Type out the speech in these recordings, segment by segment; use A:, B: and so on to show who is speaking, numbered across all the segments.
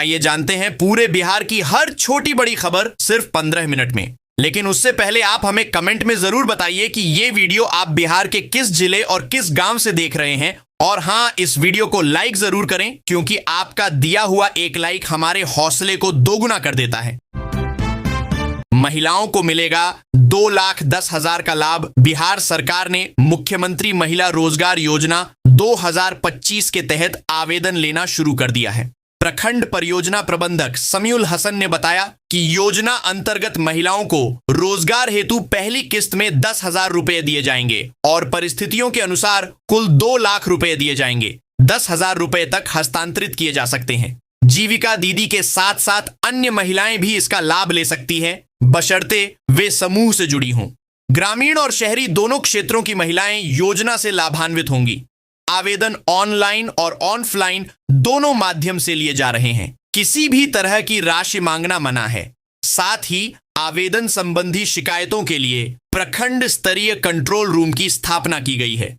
A: आइए जानते हैं पूरे बिहार की हर छोटी बड़ी खबर सिर्फ 15 मिनट में। लेकिन उससे पहले आप हमें कमेंट में जरूर बताइए कि ये वीडियो आप बिहार के किस जिले और किस गांव से देख रहे हैं। और हाँ, इस वीडियो को लाइक जरूर करें, क्योंकि आपका दिया हुआ एक लाइक हमारे हौसले को दोगुना कर देता है। महिलाओं को मिलेगा 2,10,000 का लाभ। बिहार सरकार ने मुख्यमंत्री महिला रोजगार योजना 2025 के तहत आवेदन लेना शुरू कर दिया है। प्रखंड परियोजना प्रबंधक समीउल हसन ने बताया कि योजना अंतर्गत महिलाओं को रोजगार हेतु पहली किस्त में 10,000 रुपए दिए जाएंगे और परिस्थितियों के अनुसार कुल 2 लाख रुपए दिए जाएंगे। 10,000 रुपए तक हस्तांतरित किए जा सकते हैं। जीविका दीदी के साथ साथ अन्य महिलाएं भी इसका लाभ ले सकती हैं, बशर्ते वे समूह से जुड़ी हों। ग्रामीण और शहरी दोनों क्षेत्रों की महिलाएं योजना से लाभान्वित होंगी। आवेदन ऑनलाइन और ऑफलाइन दोनों माध्यम से लिए जा रहे हैं। किसी भी तरह की राशि मांगना मना है। साथ ही आवेदन संबंधी शिकायतों के लिए प्रखंड स्तरीय कंट्रोल रूम की स्थापना की गई है।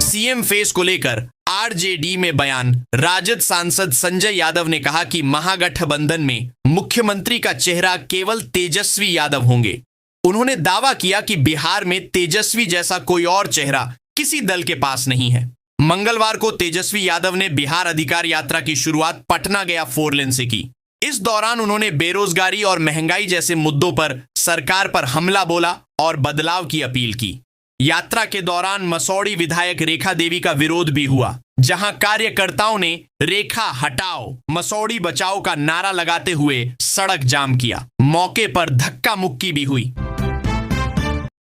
A: सीएम फेस को लेकर आरजेडी में बयान। राजद सांसद संजय यादव ने कहा कि महागठबंधन में मुख्यमंत्री का चेहरा केवल तेजस्वी यादव होंगे। उन्होंने दावा किया कि बिहार में तेजस्वी जैसा कोई और चेहरा किसी दल के पास नहीं है। मंगलवार को तेजस्वी यादव ने बिहार अधिकार यात्रा की शुरुआत पटना गया 4 लेन से की। इस दौरान उन्होंने बेरोजगारी और महंगाई जैसे मुद्दों पर सरकार पर हमला बोला और बदलाव की अपील की। यात्रा के दौरान मसौड़ी विधायक रेखा देवी का विरोध भी हुआ, जहां कार्यकर्ताओं ने रेखा हटाओ मसौड़ी बचाओ का नारा लगाते हुए सड़क जाम किया। मौके पर धक्का मुक्की भी हुई।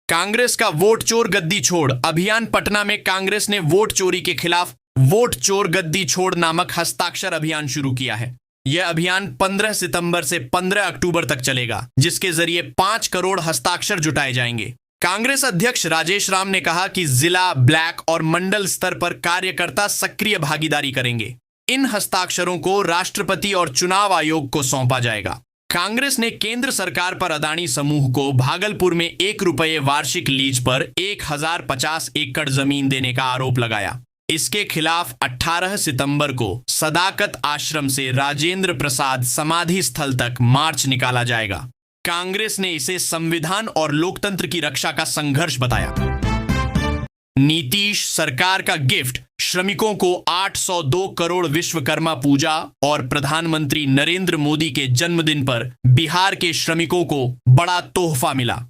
A: कांग्रेस का वोट चोर गद्दी छोड़ अभियान। पटना में कांग्रेस ने वोट चोरी के खिलाफ वोट चोर गद्दी छोड़ नामक हस्ताक्षर अभियान शुरू किया है। यह अभियान 15 सितंबर से 15 अक्टूबर तक चलेगा, जिसके जरिए 5 करोड़ हस्ताक्षर जुटाए जाएंगे। कांग्रेस अध्यक्ष राजेश राम ने कहा कि जिला, ब्लॉक और मंडल स्तर पर कार्यकर्ता सक्रिय भागीदारी करेंगे। इन हस्ताक्षरों को राष्ट्रपति और चुनाव आयोग को सौंपा जाएगा। कांग्रेस ने केंद्र सरकार पर अदानी समूह को भागलपुर में 1 रुपये वार्षिक लीज पर 1050 एकड़ जमीन देने का आरोप लगाया। इसके खिलाफ 18 सितंबर को सदाकत आश्रम से राजेंद्र प्रसाद समाधि स्थल तक मार्च निकाला जाएगा। कांग्रेस ने इसे संविधान और लोकतंत्र की रक्षा का संघर्ष बताया। नीतीश सरकार का गिफ्ट। श्रमिकों को 802 करोड़ विश्वकर्मा पूजा और प्रधानमंत्री नरेंद्र मोदी के जन्मदिन पर बिहार के श्रमिकों को बड़ा तोहफा मिला।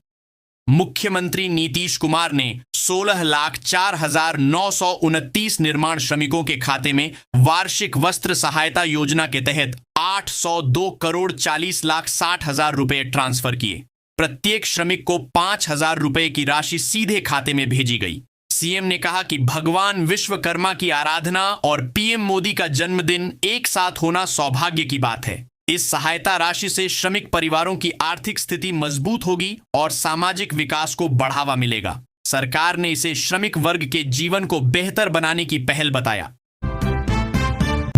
A: मुख्यमंत्री नीतीश कुमार ने 16,04,929 निर्माण श्रमिकों के खाते में वार्षिक वस्त्र सहायता योजना के तहत 802 करोड़ 40,60,000 रुपए ट्रांसफर किए। प्रत्येक श्रमिक को 5,000 रुपए की राशि सीधे खाते में भेजी गई। सीएम ने कहा कि भगवान विश्वकर्मा की आराधना और पीएम मोदी का जन्मदिन एक साथ होना सौभाग्य की बात है। इस सहायता राशि से श्रमिक परिवारों की आर्थिक स्थिति मजबूत होगी और सामाजिक विकास को बढ़ावा मिलेगा। सरकार ने इसे श्रमिक वर्ग के जीवन को बेहतर बनाने की पहल बताया।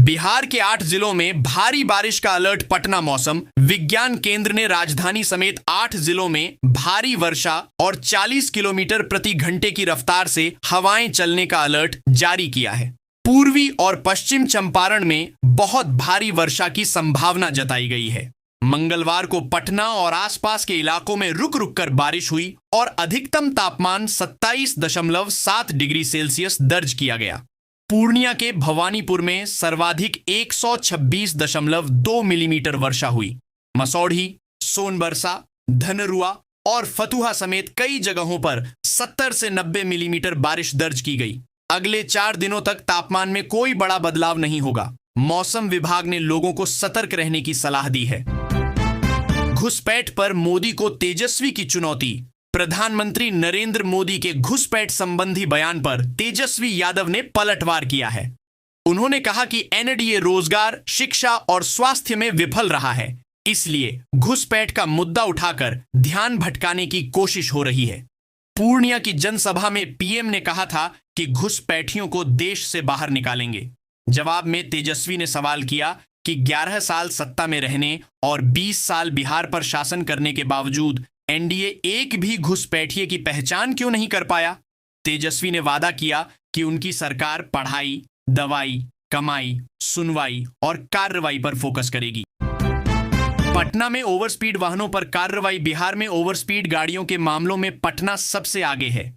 A: बिहार के 8 जिलों में भारी बारिश का अलर्ट। पटना मौसम विज्ञान केंद्र ने राजधानी समेत 8 जिलों में भारी वर्षा और 40 किलोमीटर प्रति घंटे की रफ्तार से हवाएं चलने का अलर्ट जारी किया है। पूर्वी और पश्चिम चंपारण में बहुत भारी वर्षा की संभावना जताई गई है। मंगलवार को पटना और आसपास के इलाकों में रुक रुक कर बारिश हुई और अधिकतम तापमान 27.7 डिग्री सेल्सियस दर्ज किया गया। पूर्णिया के भवानीपुर में सर्वाधिक 126.2 मिलीमीटर वर्षा हुई। मसौढ़ी, सोनबरसा, धनरुआ और फतुहा समेत कई जगहों पर 70 से 90 मिलीमीटर बारिश दर्ज की गई। अगले 4 दिनों तक तापमान में कोई बड़ा बदलाव नहीं होगा। मौसम विभाग ने लोगों को सतर्क रहने की सलाह दी है। घुसपैठ पर मोदी को तेजस्वी की चुनौती। प्रधानमंत्री नरेंद्र मोदी के घुसपैठ संबंधी बयान पर तेजस्वी यादव ने पलटवार किया है। उन्होंने कहा कि एनडीए रोजगार, शिक्षा और स्वास्थ्य में विफल रहा है, इसलिए घुसपैठ का मुद्दा उठाकर ध्यान भटकाने की कोशिश हो रही है। पूर्णिया की जनसभा में पीएम ने कहा था कि घुसपैठियों को देश से बाहर निकालेंगे। जवाब में तेजस्वी ने सवाल किया कि 11 साल सत्ता में रहने और 20 साल बिहार पर शासन करने के बावजूद एनडीए एक भी घुसपैठिए की पहचान क्यों नहीं कर पाया। तेजस्वी ने वादा किया कि उनकी सरकार पढ़ाई, दवाई, कमाई, सुनवाई और कार्रवाई पर फोकस करेगी। पटना में ओवर स्पीड वाहनों पर कार्रवाई। बिहार में ओवर स्पीड गाड़ियों के मामलों में पटना सबसे आगे है।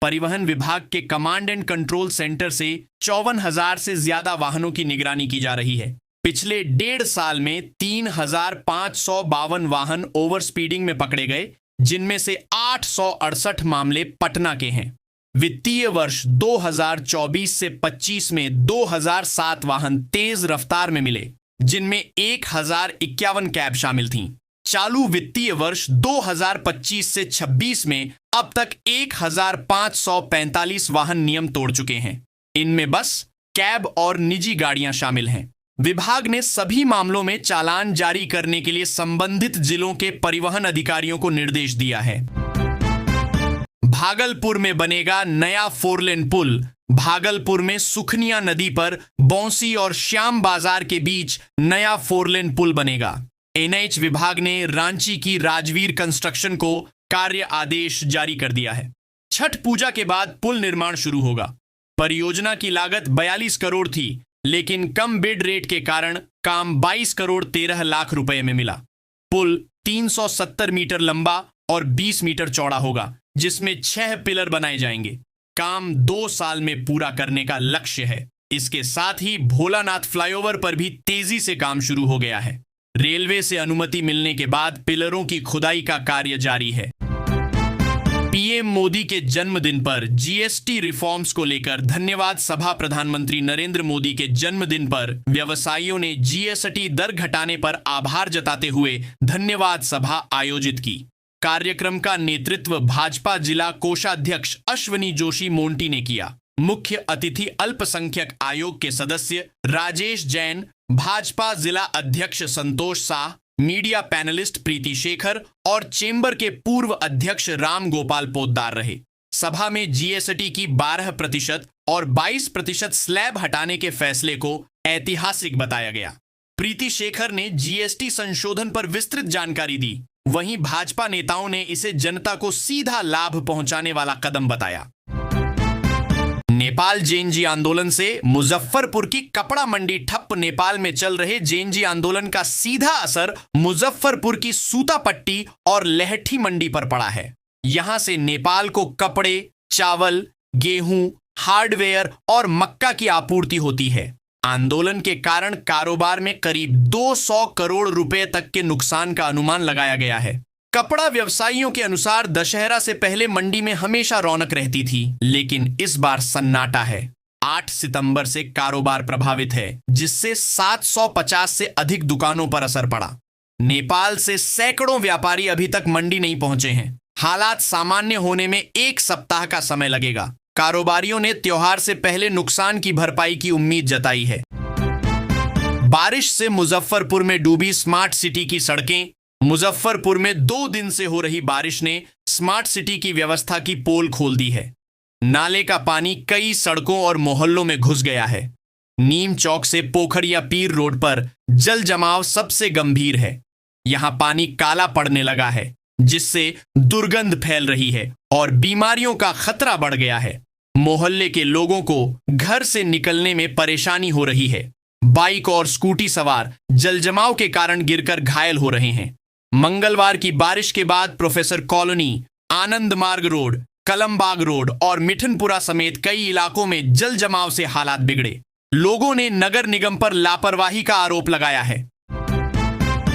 A: परिवहन विभाग के कमांड एंड कंट्रोल सेंटर से 54,000 से ज्यादा वाहनों की निगरानी की जा रही है। पिछले 1.5 साल में 3,552 वाहन ओवर स्पीडिंग में पकड़े गए, जिनमें से 868 मामले पटना के हैं। वित्तीय वर्ष 2024 से 25 में 2007 वाहन तेज रफ्तार में मिले, जिनमें 1,051 कैब शामिल थीं। चालू वित्तीय वर्ष 2025 से 26 में अब तक 1,545 वाहन नियम तोड़ चुके हैं। इनमें बस, कैब और निजी गाड़ियां शामिल हैं। विभाग ने सभी मामलों में चालान जारी करने के लिए संबंधित जिलों के परिवहन अधिकारियों को निर्देश दिया है। भागलपुर में बनेगा नया 4 लेन पुल। भागलपुर में सुखनिया नदी पर बौंसी और श्याम बाजार के बीच नया 4 लेन पुल बनेगा। एनएच विभाग ने रांची की राजवीर कंस्ट्रक्शन को कार्य आदेश जारी कर दिया है। छठ पूजा के बाद पुल निर्माण शुरू होगा। परियोजना की लागत 42 करोड़ थी, लेकिन कम बिड रेट के कारण काम 22 करोड़ 13 लाख रुपए में मिला। पुल 370 मीटर लंबा और 20 मीटर चौड़ा होगा, जिसमें 6 पिलर बनाए जाएंगे। काम 2 साल में पूरा करने का लक्ष्य है। इसके साथ ही भोलानाथ फ्लाईओवर पर भी तेजी से काम शुरू हो गया है। रेलवे से अनुमति मिलने के बाद पिलरों की खुदाई का कार्य जारी है। पीएम मोदी के जन्मदिन पर जीएसटी रिफॉर्म्स को लेकर धन्यवाद सभा। प्रधानमंत्री नरेंद्र मोदी के जन्मदिन पर व्यवसायियों ने जीएसटी दर घटाने पर आभार जताते हुए धन्यवाद सभा आयोजित की। कार्यक्रम का नेतृत्व भाजपा जिला कोषाध्यक्ष अश्वनी जोशी मोंटी ने किया। मुख्य अतिथि अल्पसंख्यक आयोग के सदस्य राजेश जैन, भाजपा जिला अध्यक्ष संतोष शाह, मीडिया पैनलिस्ट प्रीति शेखर और चेंबर के पूर्व अध्यक्ष राम गोपाल पोद्दार रहे। सभा में जीएसटी की 12% और 22% स्लैब हटाने के फैसले को ऐतिहासिक बताया गया। प्रीति शेखर ने जीएसटी संशोधन पर विस्तृत जानकारी दी। वहीं भाजपा नेताओं ने इसे जनता को सीधा लाभ पहुंचाने वाला कदम बताया। नेपाल जेएनजी आंदोलन से मुजफ्फरपुर की कपड़ा मंडी ठप। नेपाल में चल रहे जेएनजी आंदोलन का सीधा असर मुजफ्फरपुर की सूतापट्टी और लहठी मंडी पर पड़ा है। यहां से नेपाल को कपड़े, चावल, गेहूं, हार्डवेयर और मक्का की आपूर्ति होती है। आंदोलन के कारण कारोबार में करीब 200 करोड़ रुपए तक के नुकसान का अनुमान लगाया गया है। कपड़ा व्यवसायियों के अनुसार दशहरा से पहले मंडी में हमेशा रौनक रहती थी, लेकिन इस बार सन्नाटा है। 8 सितंबर से कारोबार प्रभावित है, जिससे 750 से अधिक दुकानों पर असर पड़ा। नेपाल से सैकड़ों व्यापारी अभी तक मंडी नहीं पहुंचे हैं। हालात सामान्य होने में 1 सप्ताह का समय लगेगा। कारोबारियों ने त्योहार से पहले नुकसान की भरपाई की उम्मीद जताई है। बारिश से मुजफ्फरपुर में डूबी स्मार्ट सिटी की सड़कें। मुजफ्फरपुर में 2 दिन से हो रही बारिश ने स्मार्ट सिटी की व्यवस्था की पोल खोल दी है। नाले का पानी कई सड़कों और मोहल्लों में घुस गया है। नीम चौक से पोखरिया पीर रोड पर जल जमाव सबसे गंभीर है। यहां पानी काला पड़ने लगा है, जिससे दुर्गंध फैल रही है और बीमारियों का खतरा बढ़ गया है। मोहल्ले के लोगों को घर से निकलने में परेशानी हो रही है। बाइक और स्कूटी सवार जलजमाव के कारण गिरकर घायल हो रहे हैं। मंगलवार की बारिश के बाद प्रोफेसर कॉलोनी, आनंद मार्ग रोड, कलमबाग रोड और मिठनपुरा समेत कई इलाकों में जल जमाव से हालात बिगड़े। लोगों ने नगर निगम पर लापरवाही का आरोप लगाया है।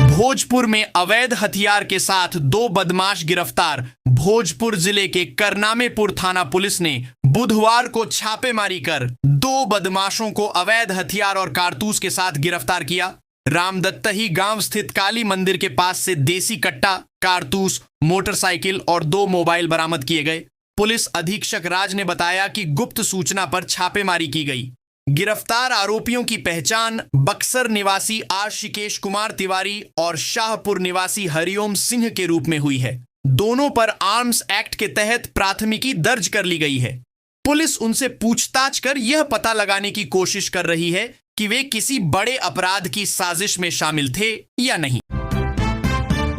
A: भोजपुर में अवैध हथियार के साथ 2 बदमाश गिरफ्तार। भोजपुर जिले के करनामेपुर थाना पुलिस ने बुधवार को छापेमारी कर 2 बदमाशों को अवैध हथियार और कारतूस के साथ गिरफ्तार किया। रामदत्तही गांव स्थित काली मंदिर के पास से देसी कट्टा, कारतूस, मोटरसाइकिल और 2 मोबाइल बरामद किए गए। पुलिस अधीक्षक राज ने बताया कि गुप्त सूचना पर छापेमारी की गई। गिरफ्तार आरोपियों की पहचान बक्सर निवासी आशिकेश कुमार तिवारी और शाहपुर निवासी हरिओम सिंह के रूप में हुई है। दोनों पर आर्म्स एक्ट के तहत प्राथमिकी दर्ज कर ली गई है। पुलिस उनसे पूछताछ कर यह पता लगाने की कोशिश कर रही है कि वे किसी बड़े अपराध की साजिश में शामिल थे या नहीं।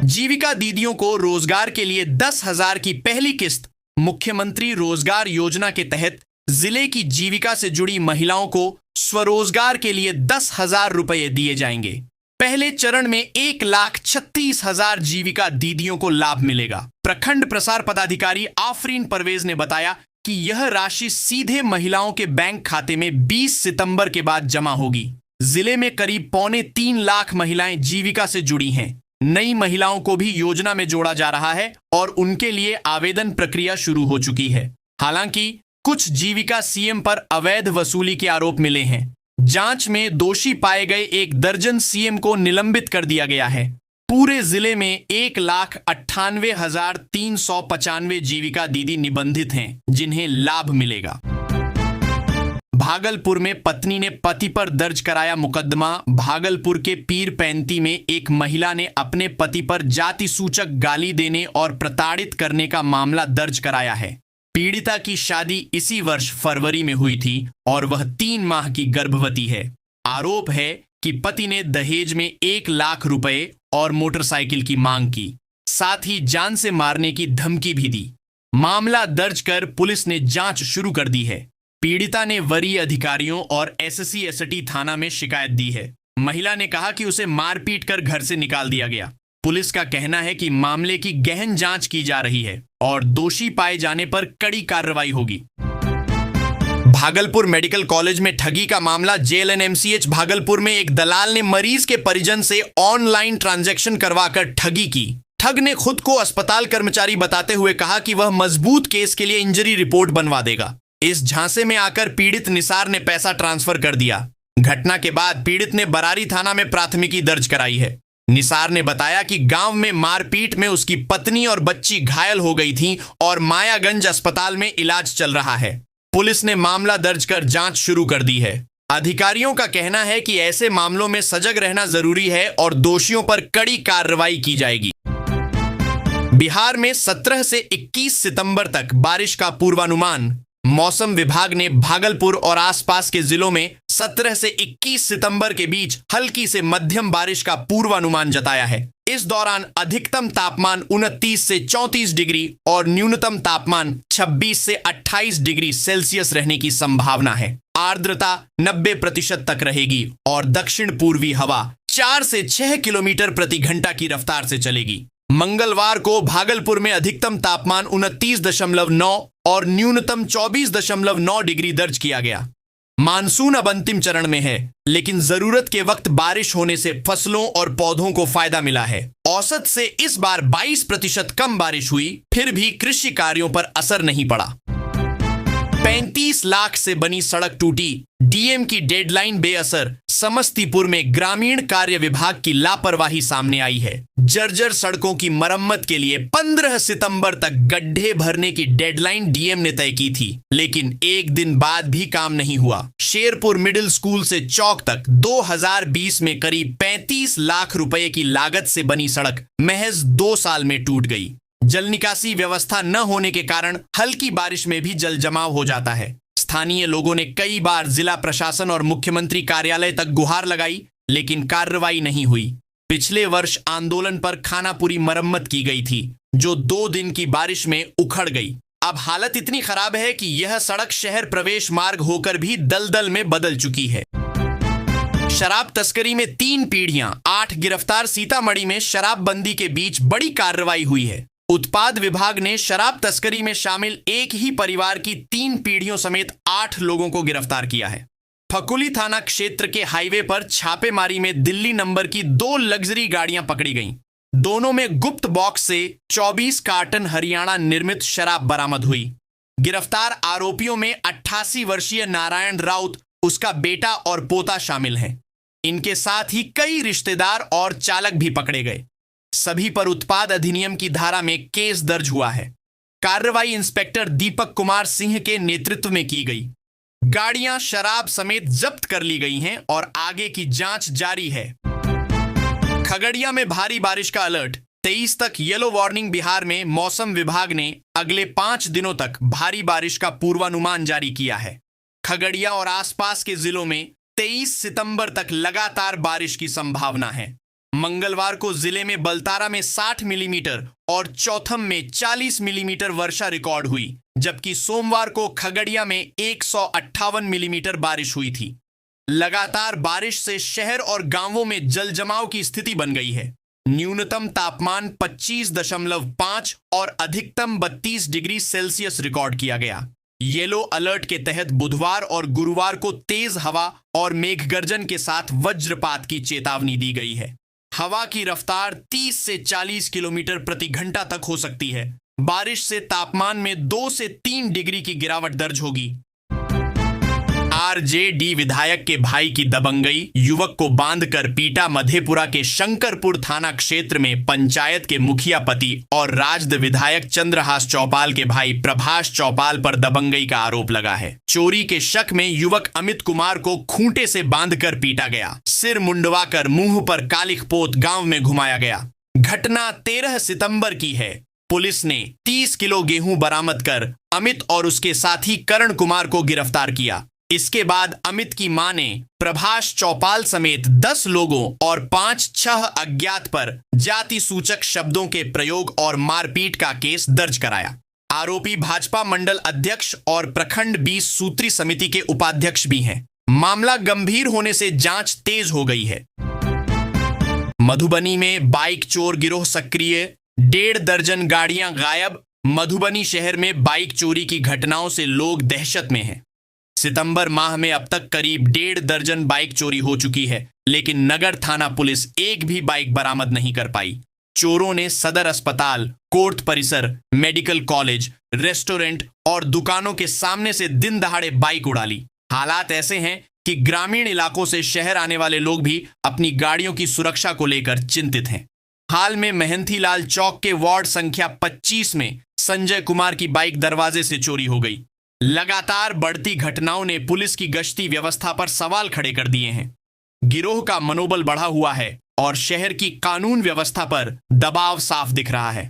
A: जीविका दीदियों को रोजगार के लिए 10,000 की पहली किस्त। मुख्यमंत्री रोजगार योजना के तहत जिले की जीविका से जुड़ी महिलाओं को स्वरोजगार के लिए 10,000 रुपये दिए जाएंगे। पहले चरण में 1,36,000 जीविका दीदियों को लाभ मिलेगा। प्रखंड प्रसार पदाधिकारी आफरीन परवेज ने बताया कि यह राशि सीधे महिलाओं के बैंक खाते में 20 सितंबर के बाद जमा होगी। जिले में करीब 2.25 लाख महिलाएं जीविका से जुड़ी हैं। नई महिलाओं को भी योजना में जोड़ा जा रहा है और उनके लिए आवेदन प्रक्रिया शुरू हो चुकी है। हालांकि कुछ जीविका सीएम पर अवैध वसूली के आरोप मिले हैं। जांच में दोषी पाए गए 1 दर्जन सीएम को निलंबित कर दिया गया है। पूरे जिले में 1,98,395 जीविका दीदी निबंधित हैं, जिन्हें लाभ मिलेगा। भागलपुर में पत्नी ने पति पर दर्ज कराया मुकदमा। भागलपुर के पीर पैंती में एक महिला ने अपने पति पर जाति सूचक गाली देने और प्रताड़ित करने का मामला दर्ज कराया है। पीड़िता की शादी इसी वर्ष फरवरी में हुई थी और वह 3 माह की गर्भवती है। आरोप है कि पति ने दहेज में 1 लाख रुपए और मोटरसाइकिल की मांग की, साथ ही जान से मारने की धमकी भी दी। मामला दर्ज कर पुलिस ने जांच शुरू कर दी है। पीड़िता ने वरीय अधिकारियों और एसएससी एसटी थाना में शिकायत दी है। महिला ने कहा कि उसे मारपीट कर घर से निकाल दिया गया। पुलिस का कहना है कि मामले की गहन जांच की जा रही है और दोषी पाए जाने पर कड़ी कार्रवाई होगी। भागलपुर मेडिकल कॉलेज में ठगी का मामला। जेएलएनएमसीएच भागलपुर में एक दलाल ने मरीज के परिजन से ऑनलाइन ट्रांजैक्शन करवाकर ठगी की। ठग ने खुद को अस्पताल कर्मचारी बताते हुए कहा कि वह मजबूत केस के लिए इंजरी रिपोर्ट बनवा देगा। इस झांसे में आकर पीड़ित निसार ने पैसा ट्रांसफर कर दिया। घटना के बाद पीड़ित ने बरारी थाना में प्राथमिकी दर्ज कराई है। निसार ने बताया कि गांव में मारपीट में उसकी पत्नी और बच्ची घायल हो गई थी और मायागंज अस्पताल में इलाज चल रहा है। पुलिस ने मामला दर्ज कर जांच शुरू कर दी है। अधिकारियों का कहना है कि ऐसे मामलों में सजग रहना जरूरी है और दोषियों पर कड़ी कार्रवाई की जाएगी। बिहार में 17 से 21 सितंबर तक बारिश का पूर्वानुमान। मौसम विभाग ने भागलपुर और आसपास के जिलों में 17 से 21 सितंबर के बीच हल्की से मध्यम बारिश का पूर्वानुमान जताया है। इस दौरान अधिकतम तापमान 29 से 34 डिग्री और न्यूनतम तापमान 26 से 28 डिग्री सेल्सियस रहने की संभावना है। आर्द्रता 90% तक रहेगी और दक्षिण पूर्वी हवा 4 से 6 किलोमीटर प्रति घंटा की रफ्तार से चलेगी। मंगलवार को भागलपुर में अधिकतम तापमान 29.9 और न्यूनतम 24.9 डिग्री दर्ज किया गया। मानसून अब अंतिम चरण में है, लेकिन जरूरत के वक्त बारिश होने से फसलों और पौधों को फायदा मिला है। औसत से इस बार 22% कम बारिश हुई, फिर भी कृषि कार्यों पर असर नहीं पड़ा। 35 लाख से बनी सड़क टूटी, डीएम की डेडलाइन बेअसर। समस्तीपुर में ग्रामीण कार्य विभाग की लापरवाही सामने आई है। जर्जर सड़कों की मरम्मत के लिए 15 सितंबर तक गड्ढे भरने की डेडलाइन डीएम ने तय की थी, लेकिन एक दिन बाद भी काम नहीं हुआ। शेरपुर मिडिल स्कूल से चौक तक 2020 में करीब 35 लाख रुपए की लागत से बनी सड़क महज 2 साल में टूट गई। जल निकासी व्यवस्था न होने के कारण हल्की बारिश में भी जल जमाव हो जाता है। स्थानीय लोगों ने कई बार जिला प्रशासन और मुख्यमंत्री कार्यालय तक गुहार लगाई, लेकिन कार्रवाई नहीं हुई। पिछले वर्ष आंदोलन पर खानापुरी मरम्मत की गई थी, जो 2 दिन की बारिश में उखड़ गई। अब हालत इतनी खराब है कि यह सड़क शहर प्रवेश मार्ग होकर भी दलदल में बदल चुकी है। शराब तस्करी में 3 पीढ़ियां, 8 गिरफ्तार। सीतामढ़ी में शराबबंदी के बीच बड़ी कार्रवाई हुई है। उत्पाद विभाग ने शराब तस्करी में शामिल एक ही परिवार की 3 पीढ़ियों समेत 8 लोगों को गिरफ्तार किया है। फकुली थाना क्षेत्र के हाईवे पर छापेमारी में दिल्ली नंबर की 2 लग्जरी गाड़ियां पकड़ी गईं। दोनों में गुप्त बॉक्स से 24 कार्टन हरियाणा निर्मित शराब बरामद हुई। गिरफ्तार आरोपियों में 88 वर्षीय नारायण राउत, उसका बेटा और पोता शामिल हैं। इनके साथ ही कई रिश्तेदार और चालक भी पकड़े गए। सभी पर उत्पाद अधिनियम की धारा में केस दर्ज हुआ है। कार्रवाई इंस्पेक्टर दीपक कुमार सिंह के नेतृत्व में की गई। गाड़ियां शराब समेत जब्त कर ली गई हैं और आगे की जांच जारी है। खगड़िया में भारी बारिश का अलर्ट। 23 तक येलो वार्निंग। बिहार में मौसम विभाग ने अगले 5 दिनों तक भारी बारिश का पूर्वानुमान जारी किया है। खगड़िया और आसपास के जिलों में 23 सितंबर तक लगातार बारिश की संभावना है। मंगलवार को जिले में बलतारा में 60 मिलीमीटर और चौथम में 40 मिलीमीटर वर्षा रिकॉर्ड हुई, जबकि सोमवार को खगड़िया में 158 मिलीमीटर बारिश हुई थी। लगातार बारिश से शहर और गांवों में जलजमाव की स्थिति बन गई है। न्यूनतम तापमान 25.5 और अधिकतम 32 डिग्री सेल्सियस रिकॉर्ड किया गया। येलो अलर्ट के तहत बुधवार और गुरुवार को तेज हवा और मेघगर्जन के साथ वज्रपात की चेतावनी दी गई है। हवा की रफ्तार 30 से 40 किलोमीटर प्रति घंटा तक हो सकती है। बारिश से तापमान में 2 से 3 डिग्री की गिरावट दर्ज होगी। आरजेडी विधायक के भाई की दबंगई, युवक को बांधकर पीटा। मधेपुरा के शंकरपुर थाना क्षेत्र में पंचायत के मुखिया पति और राजद विधायक चंद्रहास चौपाल के भाई प्रभाष चौपाल पर दबंगई का आरोप लगा है। चोरी के शक में युवक अमित कुमार को खूंटे से बांधकर पीटा गया। सिर मुंडवाकर मुंह पर कालिख पोत गांव में घुमाया गया। घटना 13 सितंबर की है। पुलिस ने 30 किलो गेहूं बरामद कर अमित और उसके साथी करण कुमार को गिरफ्तार किया। इसके बाद अमित की मां ने प्रभाष चौपाल समेत 10 लोगों और 5-6 अज्ञात पर जाति सूचक शब्दों के प्रयोग और मारपीट का केस दर्ज कराया। आरोपी भाजपा मंडल अध्यक्ष और प्रखंड 20 सूत्री समिति के उपाध्यक्ष भी हैं। मामला गंभीर होने से जांच तेज हो गई है। मधुबनी में बाइक चोर गिरोह सक्रिय, 1.5 दर्जन गाड़ियां गायब। मधुबनी शहर में बाइक चोरी की घटनाओं से लोग दहशत में हैं। सितंबर माह में अब तक करीब 1.5 दर्जन बाइक चोरी हो चुकी है, लेकिन नगर थाना पुलिस एक भी बाइक बरामद नहीं कर पाई। चोरों ने सदर अस्पताल, कोर्ट परिसर, मेडिकल कॉलेज, रेस्टोरेंट और दुकानों के सामने से दिन दहाड़े बाइक उड़ा ली। हालात ऐसे हैं कि ग्रामीण इलाकों से शहर आने वाले लोग भी अपनी गाड़ियों की सुरक्षा को लेकर चिंतित हैं। हाल में मेहंतीलाल चौक के वार्ड संख्या 25 में संजय कुमार की बाइक दरवाजे से चोरी हो गई। लगातार बढ़ती घटनाओं ने पुलिस की गश्ती व्यवस्था पर सवाल खड़े कर दिए हैं। गिरोह का मनोबल बढ़ा हुआ है और शहर की कानून व्यवस्था पर दबाव साफ दिख रहा है।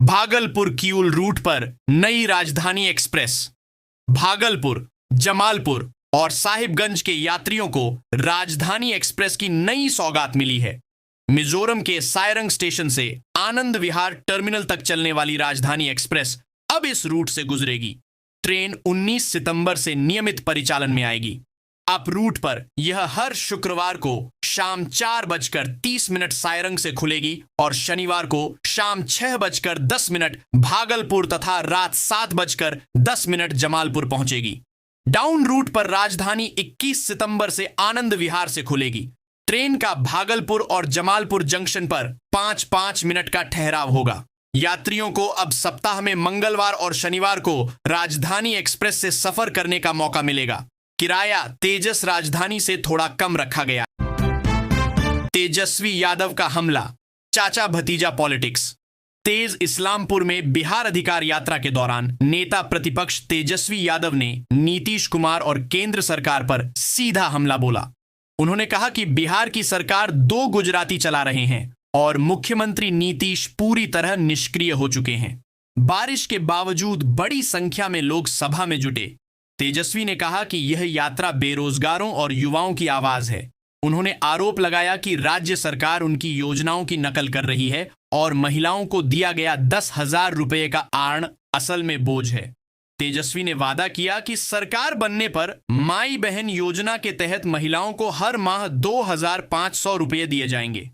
A: भागलपुर किऊल रूट पर नई राजधानी एक्सप्रेस। भागलपुर, जमालपुर और साहिबगंज के यात्रियों को राजधानी एक्सप्रेस की नई सौगात मिली है। मिजोरम के सायरंग स्टेशन से आनंद विहार टर्मिनल तक चलने वाली राजधानी एक्सप्रेस अब इस रूट से गुजरेगी। ट्रेन 19 सितंबर से नियमित परिचालन में आएगी। अप रूट पर यह हर शुक्रवार को शाम 4:30 सायरंग से खुलेगी और शनिवार को शाम 6:10 भागलपुर तथा रात 7:10 जमालपुर पहुंचेगी। डाउन रूट पर राजधानी 21 सितंबर से आनंद विहार से खुलेगी। ट्रेन का भागलपुर और जमालपुर जंक्शन पर 5-5 मिनट का ठहराव होगा। यात्रियों को अब सप्ताह में मंगलवार और शनिवार को राजधानी एक्सप्रेस से सफर करने का मौका मिलेगा। किराया तेजस राजधानी से थोड़ा कम रखा गया। तेजस्वी यादव का हमला, चाचा भतीजा पॉलिटिक्स। तेज इस्लामपुर में बिहार अधिकार यात्रा के दौरान नेता प्रतिपक्ष तेजस्वी यादव ने नीतीश कुमार और केंद्र सरकार पर सीधा हमला बोला। उन्होंने कहा कि बिहार की सरकार 2 गुजराती चला रहे हैं और मुख्यमंत्री नीतीश पूरी तरह निष्क्रिय हो चुके हैं। बारिश के बावजूद बड़ी संख्या में लोग सभा में जुटे। तेजस्वी ने कहा कि यह यात्रा बेरोजगारों और युवाओं की आवाज है। उन्होंने आरोप लगाया कि राज्य सरकार उनकी योजनाओं की नकल कर रही है और महिलाओं को दिया गया 10,000 रुपये का आर्ण असल में बोझ है। तेजस्वी ने वादा किया कि सरकार बनने पर माई बहन योजना के तहत महिलाओं को हर माह 2,500 रुपये दिए जाएंगे।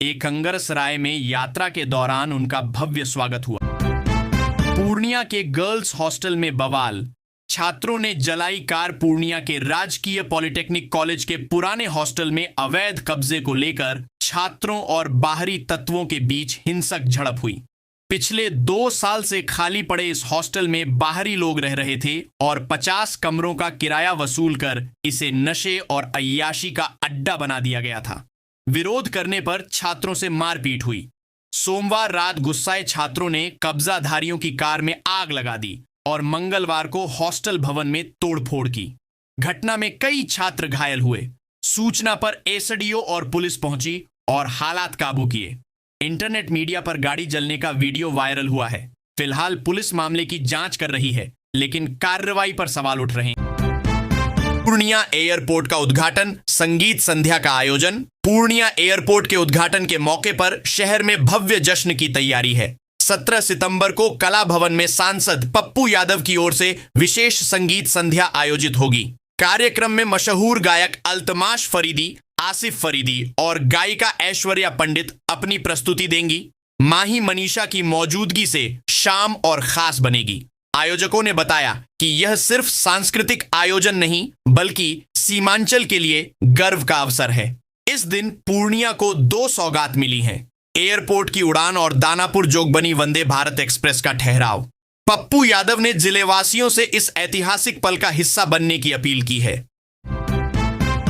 A: एकंगरसराय में यात्रा के दौरान उनका भव्य स्वागत हुआ। पूर्णिया के गर्ल्स हॉस्टल में बवाल, छात्रों ने जलाई कार। पूर्णिया के राजकीय पॉलिटेक्निक कॉलेज के पुराने हॉस्टल में अवैध कब्जे को लेकर छात्रों और बाहरी तत्वों के बीच हिंसक झड़प हुई। पिछले 2 साल से खाली पड़े इस हॉस्टल में बाहरी लोग रह रहे थे और 50 कमरों का किराया वसूल कर इसे नशे और अय्याशी का अड्डा बना दिया गया था। विरोध करने पर छात्रों से मारपीट हुई। सोमवार रात गुस्साए छात्रों ने कब्जाधारियों की कार में आग लगा दी और मंगलवार को हॉस्टल भवन में तोड़फोड़ की। घटना में कई छात्र घायल हुए। सूचना पर एसडीओ और पुलिस पहुंची और हालात काबू किए। इंटरनेट मीडिया पर गाड़ी जलने का वीडियो वायरल हुआ है। फिलहाल पुलिस मामले की जांच कर रही है, लेकिन कार्रवाई पर सवाल उठ रहे हैं। पूर्णिया एयरपोर्ट का उद्घाटन, संगीत संध्या का आयोजन। पूर्णिया एयरपोर्ट के उद्घाटन के मौके पर शहर में भव्य जश्न की तैयारी है। 17 सितंबर को कला भवन में सांसद पप्पू यादव की ओर से विशेष संगीत संध्या आयोजित होगी। कार्यक्रम में मशहूर गायक अल्तमाश फरीदी, आसिफ फरीदी और गायिका ऐश्वर्या पंडित अपनी प्रस्तुति देंगी। माही मनीषा की मौजूदगी से शाम और खास बनेगी। आयोजकों ने बताया कि यह सिर्फ सांस्कृतिक आयोजन नहीं बल्कि सीमांचल के लिए गर्व का अवसर है। इस दिन पूर्णिया को 2 सौगात मिली हैं, एयरपोर्ट की उड़ान और दानापुर जोगबनी वंदे भारत एक्सप्रेस का ठहराव। पप्पू यादव ने जिलेवासियों से इस ऐतिहासिक पल का हिस्सा बनने की अपील की है।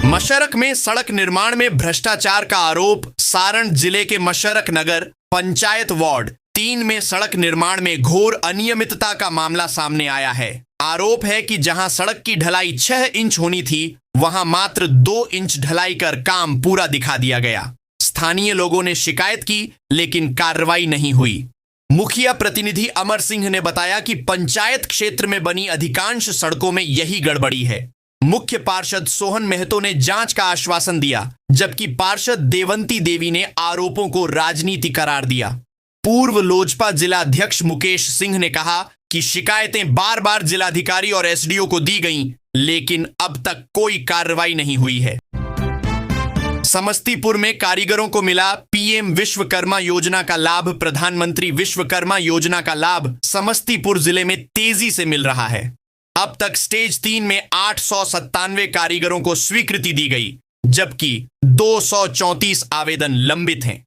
A: मशरक में सड़क निर्माण में भ्रष्टाचार का आरोप। सारण जिले के मशरक नगर पंचायत वार्ड 3 में सड़क निर्माण में घोर अनियमितता का मामला सामने आया है। आरोप है कि जहां सड़क की ढलाई 6 इंच होनी थी, वहां मात्र 2 इंच ढलाई कर काम पूरा दिखा दिया गया। स्थानीय लोगों ने शिकायत की लेकिन कार्रवाई नहीं हुई। मुखिया प्रतिनिधि अमर सिंह ने बताया कि पंचायत क्षेत्र में बनी अधिकांश सड़कों में यही गड़बड़ी है। मुख्य पार्षद सोहन महतो ने जांच का आश्वासन दिया, जबकि पार्षद देवंती देवी ने आरोपों को राजनीति करार दिया। पूर्व लोजपा जिलाध्यक्ष मुकेश सिंह ने कहा कि शिकायतें बार बार जिलाधिकारी और एसडीओ को दी गईं, लेकिन अब तक कोई कार्रवाई नहीं हुई है। समस्तीपुर में कारीगरों को मिला पीएम विश्वकर्मा योजना का लाभ। प्रधानमंत्री विश्वकर्मा योजना का लाभ समस्तीपुर जिले में तेजी से मिल रहा है। अब तक स्टेज 3 में 897 कारीगरों को स्वीकृति दी गई, जबकि 234 आवेदन लंबित हैं।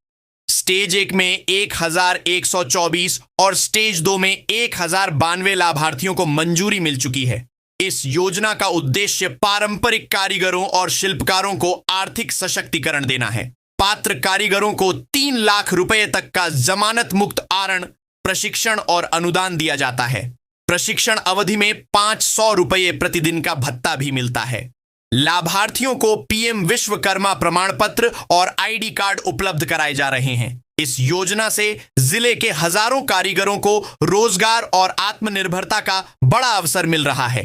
A: स्टेज 1 में 1124 और स्टेज 2 में 1092 लाभार्थियों को मंजूरी मिल चुकी है। इस योजना का उद्देश्य पारंपरिक कारीगरों और शिल्पकारों को आर्थिक सशक्तिकरण देना है। पात्र कारीगरों को 3 लाख रुपए तक का जमानत मुक्त आरण, प्रशिक्षण और अनुदान दिया जाता है। प्रशिक्षण अवधि में 500 रुपये प्रतिदिन का भत्ता भी मिलता है। लाभार्थियों को पीएम विश्वकर्मा प्रमाण पत्र और आईडी कार्ड उपलब्ध कराए जा रहे हैं। इस योजना से जिले के हजारों कारीगरों को रोजगार और आत्मनिर्भरता का बड़ा अवसर मिल रहा है।